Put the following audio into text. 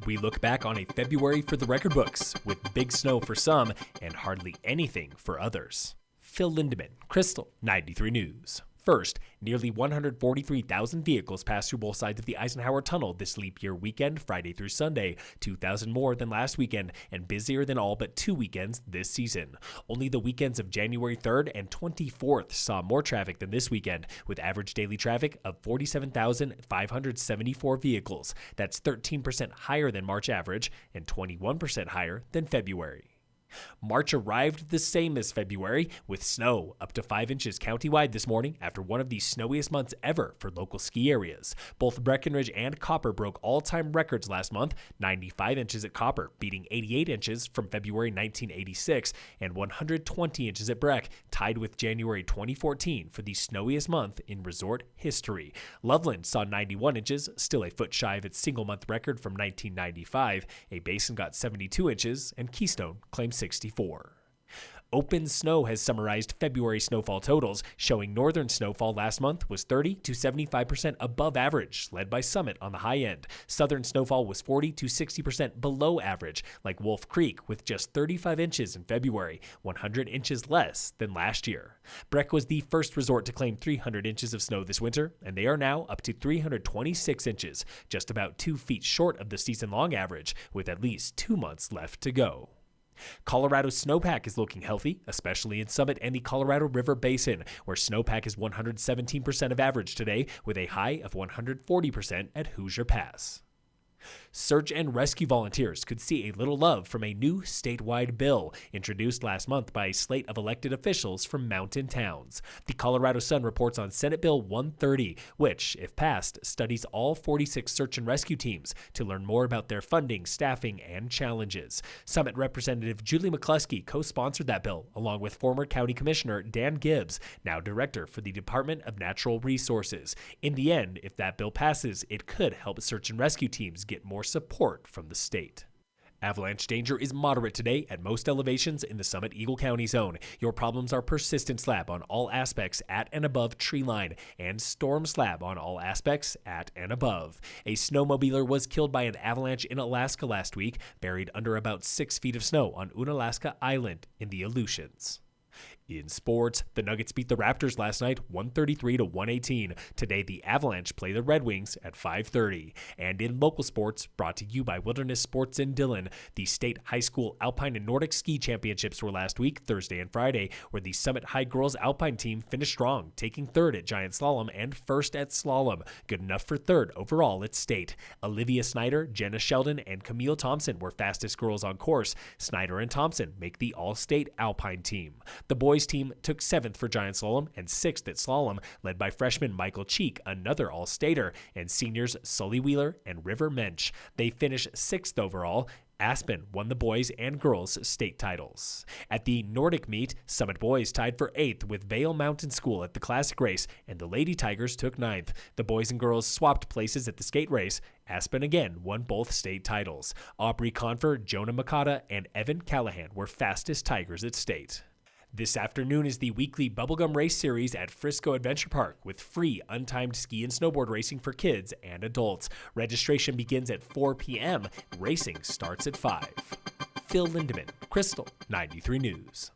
We look back on a February for the record books, with big snow for some and hardly anything for others. Phil Lindeman, Krystal, 93 News. First, nearly 143,000 vehicles passed through both sides of the Eisenhower Tunnel this leap year weekend, Friday through Sunday, 2,000 more than last weekend and busier than all but 2 weekends this season. Only the weekends of January 3rd and 24th saw more traffic than this weekend, with average daily traffic of 47,574 vehicles. That's 13% higher than March average and 21% higher than February. March arrived the same as February, with snow up to 5 inches countywide this morning after one of the snowiest months ever for local ski areas. Both Breckenridge and Copper broke all-time records last month, 95 inches at Copper, beating 88 inches from February 1986, and 120 inches at Breck, tied with January 2014 for the snowiest month in resort history. Loveland saw 91 inches, still a foot shy of its single-month record from 1995. A Basin got 72 inches, and Keystone claimed 64. Open Snow has summarized February snowfall totals, showing northern snowfall last month was 30 to 75% above average, led by Summit on the high end. Southern snowfall was 40 to 60% below average, like Wolf Creek, with just 35 inches in February, 100 inches less than last year. Breck was the first resort to claim 300 inches of snow this winter, and they are now up to 326 inches, just about 2 feet short of the season-long average, with at least 2 months left to go. Colorado's Snowpack is looking healthy, especially in Summit and the Colorado River Basin, where Snowpack is 117% of average today, with a high of 140% at Hoosier Pass. Search and rescue volunteers could see a little love from a new statewide bill introduced last month by a slate of elected officials from mountain towns. The Colorado Sun reports on Senate Bill 130, which, if passed, studies all 46 search and rescue teams to learn more about their funding, staffing, and challenges. Summit Representative Julie McCluskey co-sponsored that bill, along with former County Commissioner Dan Gibbs, now Director for the Department of Natural Resources. In the end, if that bill passes, it could help search and rescue teams get more support from the state. Avalanche danger is moderate today at most elevations in the Summit-Eagle County zone. Your problems are persistent slab on all aspects at and above tree line and storm slab on all aspects at and above. A snowmobiler was killed by an avalanche in Alaska last week, buried under about 6 feet of snow on Unalaska Island in the Aleutians. In sports, the Nuggets beat the Raptors last night 133 to 118. Today, the Avalanche play the Red Wings at 5:30. And in local sports, brought to you by Wilderness Sports in Dillon, the state high school alpine and Nordic ski championships were last week, Thursday and Friday, where the Summit High girls alpine team finished strong, taking third at giant slalom and first at slalom, good enough for third overall at state. Olivia Snyder, Jenna Sheldon, and Camille Thompson were fastest girls on course. Snyder and Thompson make the all-state alpine team. The boys team took 7th for giant slalom and 6th at slalom, led by freshman Michael Cheek, another all-stater, and seniors Sully Wheeler and River Mensch. They finished 6th overall. Aspen won the boys and girls state titles. At the Nordic meet, Summit boys tied for 8th with Vail Mountain School at the classic race, and the Lady Tigers took 9th. The boys and girls swapped places at the skate race. Aspen again won both state titles. Aubrey Confer, Jonah Makata, and Evan Callahan were fastest Tigers at state. This afternoon is the weekly Bubblegum Race Series at Frisco Adventure Park with free untimed ski and snowboard racing for kids and adults. Registration begins at 4 p.m. Racing starts at 5. Phil Lindeman, Krystal, 93 News.